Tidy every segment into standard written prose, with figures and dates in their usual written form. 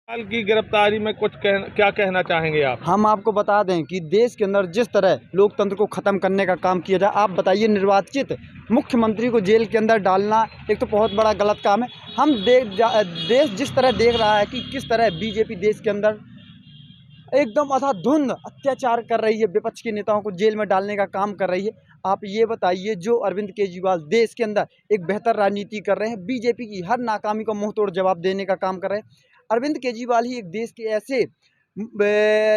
हाल की गिरफ्तारी में क्या कहना चाहेंगे आप? हम आपको बता दें कि देश के अंदर जिस तरह लोकतंत्र को ख़त्म करने का काम किया जाए, आप बताइए, निर्वाचित मुख्यमंत्री को जेल के अंदर डालना एक तो बहुत बड़ा गलत काम है। हम देश जिस तरह देख रहा है कि किस तरह बीजेपी देश के अंदर एकदम अंधाधुंध अत्याचार कर रही है, विपक्ष के नेताओं को जेल में डालने का काम कर रही है। आप ये बताइए, जो अरविंद केजरीवाल देश के अंदर एक बेहतर राजनीति कर रहे हैं, बीजेपी की हर नाकामी को मुंहतोड़ जवाब देने का काम कर रहे हैं। अरविंद केजरीवाल ही एक देश के ऐसे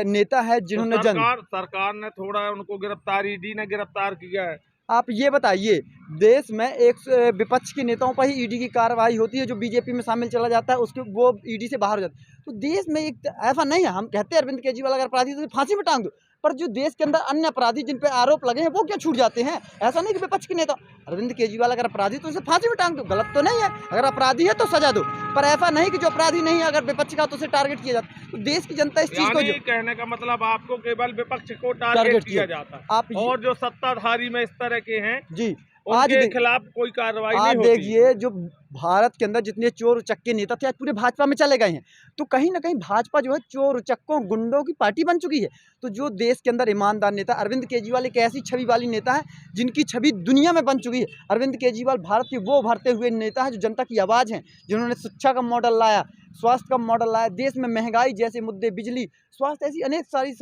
नेता है जिन्होंने तो सरकार ने थोड़ा उनको गिरफ्तार, ईडी ने गिरफ्तार किया है। आप ये बताइए, देश में एक विपक्ष के नेताओं पर ही ईडी की कार्रवाई होती है, जो बीजेपी में शामिल चला जाता है उसके वो ईडी से बाहर हो जाता है। तो देश में एक ऐसा नहीं है, हम कहते हैं अरविंद केजरीवाल अगर अपराधी तो फांसी में टांग दो, पर जो देश के अंदर अन्य अपराधी जिन पे आरोप लगे हैं वो क्या छूट जाते हैं? ऐसा नहीं कि विपक्ष के नेता, अरविंद केजरीवाल अगर अपराधी तो उसे फांसी में टांग दो, गलत तो नहीं है। अगर अपराधी है तो सजा दो, पर ऐसा नहीं कि जो अपराधी नहीं है अगर विपक्ष का तो उसे टारगेट किया जाता है। तो देश की जनता इस चीज को, कहने का मतलब आपको केवल विपक्ष को टारगेट किया जाता है और जो सत्ताधारी में इस तरह के हैं जी आज के खिलाफ कोई कार्रवाई नहीं होती। देखिए, जो भारत के अंदर जितने चोर उचक्के नेता थे आज पूरे भाजपा में चले गए हैं। तो कहीं ना कहीं भाजपा जो है चोर उचक्कों गुंडों की पार्टी बन चुकी है। तो जो देश के अंदर ईमानदार नेता अरविंद केजरीवाल एक ऐसी छवि वाली नेता है जिनकी छवि दुनिया में बन चुकी है। अरविंद केजरीवाल भारत के वो उभरते हुए नेता है जो जनता की आवाज़ है, जिन्होंने शिक्षा का मॉडल लाया, स्वास्थ्य का मॉडल लाया, देश में महंगाई जैसे मुद्दे, बिजली, स्वास्थ्य, ऐसी अनेक सारी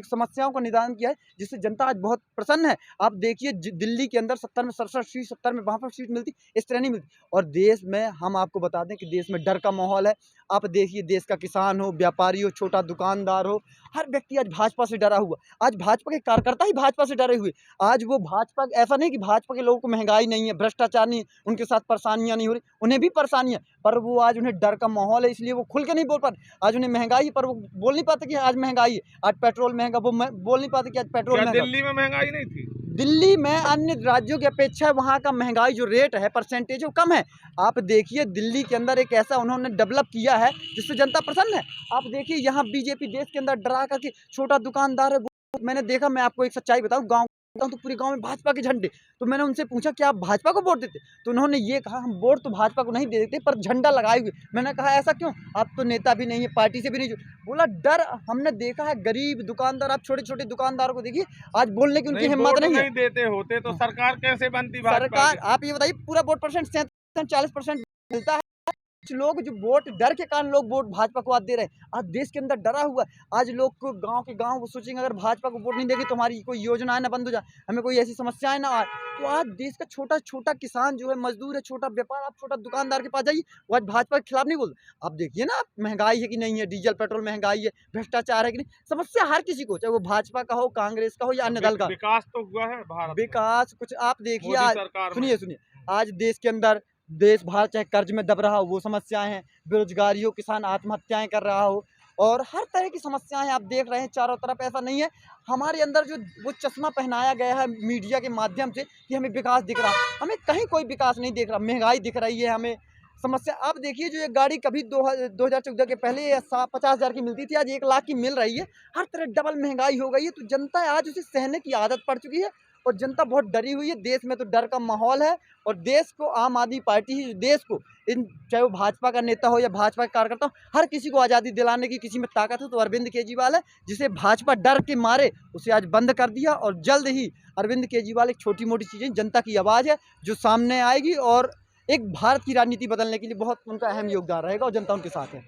समस्याओं का निदान किया है, जिससे जनता आज बहुत प्रसन्न है। आप देखिए, दिल्ली के अंदर 70 में 67 सीट, 70 में वहाँ पर सीट मिलती, इस तरह नहीं मिलती। और देश में हम आपको बता दें कि देश में डर का माहौल है। आप देखिए, देश का किसान हो, व्यापारी हो, छोटा दुकानदार हो, हर व्यक्ति आज भाजपा से डरा हुआ। आज भाजपा के कार्यकर्ता ही भाजपा से डरे हुए। आज वो भाजपा, ऐसा नहीं कि भाजपा के लोगों को महंगाई नहीं है, भ्रष्टाचार नहीं है, उनके साथ परेशानियां नहीं हो रही, उन्हें भी परेशानियां, पर वो आज उन्हें डर का माहौल है, इसलिए वो खुल के नहीं बोल पाते। आज उन्हें महंगाई, पर वो बोल नहीं पाते कि आज महंगाई है, आज पेट्रोल महंगा, वो बोल नहीं पाते कि आज पेट्रोल महंगा। दिल्ली में महंगाई नहीं थी? दिल्ली में अन्य राज्यों की अपेक्षा वहाँ का महंगाई जो रेट है, परसेंटेज, वो कम है। आप देखिए, दिल्ली के अंदर एक ऐसा उन्होंने डेवलप किया है जिससे जनता प्रसन्न है। आप देखिए, यहाँ बीजेपी देश के अंदर डरा करके छोटा दुकानदार है, मैंने देखा, मैं आपको एक सच्चाई बताऊँ, गाँव तो पूरे गांव में भाजपा के झंडे। तो मैंने उनसे पूछा कि आप भाजपा को वोट देते? तो उन्होंने ये कहा, हम वोट तो भाजपा को नहीं दे देते, पर झंडा लगाए हुए। मैंने कहा, ऐसा क्यों? आप तो नेता भी नहीं है, पार्टी से भी नहीं। बोला, डर हमने देखा है, गरीब दुकानदार, आप छोटे छोटे दुकाकुंदारों को देखिए, आज बोलने की उनकी हिम्मत नहीं देते होते तो सरकार कैसे बनती? सरकार, आप ये बताइए, पूरा वोट परसेंट 40% मिलता है। कुछ लोग जो वोट डर के कारण लोग वोट भाजपा को आज दे रहे हैं। आज देश के अंदर डरा हुआ है। आज लोग को गांव के गांव वो सोचेंगे, अगर भाजपा को वोट नहीं देगी तो हमारी कोई योजनाएं ना बंद हो जाए, हमें कोई ऐसी समस्याएं ना आए। तो आज देश का छोटा छोटा किसान जो है, मजदूर है, छोटा व्यापार, आप छोटा दुकानदार के पास जाइए, वो आज भाजपा के खिलाफ नहीं बोलते। आप देखिए ना, महंगाई है कि नहीं है, डीजल पेट्रोल महंगाई है, भ्रष्टाचार है कि नहीं, समस्या हर किसी को, चाहे वो भाजपा का हो, कांग्रेस का हो या अन्य दल का। विकास तो हुआ है भारत, विकास कुछ आप देखिए, आज सुनिए, आज देश के अंदर भारत चाहे कर्ज में दब रहा हो, वो समस्याएं हैं, बेरोजगारी हो, किसान आत्महत्याएं कर रहा हो, और हर तरह की समस्याएं आप देख रहे हैं चारों तरफ। ऐसा नहीं है हमारे अंदर जो वो चश्मा पहनाया गया है मीडिया के माध्यम से कि हमें विकास दिख रहा है, हमें कहीं कोई विकास नहीं दिख रहा। महंगाई दिख रही है हमें, समस्या। आप देखिए, जो एक गाड़ी कभी 2014 के पहले 50,000 की मिलती थी, आज 1 लाख की मिल रही है। हर तरह डबल महंगाई हो गई है। तो जनता आज उसे सहने की आदत पड़ चुकी है और जनता बहुत डरी हुई है। देश में तो डर का माहौल है, और देश को आम आदमी पार्टी ही देश को, चाहे वो भाजपा का नेता हो या भाजपा का कार्यकर्ता हो, हर किसी को आज़ादी दिलाने की किसी में ताकत है तो अरविंद केजरीवाल है, जिसे भाजपा डर के मारे उसे आज बंद कर दिया। और जल्द ही अरविंद केजरीवाल एक छोटी मोटी चीज़ें, जनता की आवाज़ है जो सामने आएगी, और एक भारत की राजनीति बदलने के लिए बहुत उनका अहम योगदान रहेगा, और जनता उनके साथ है।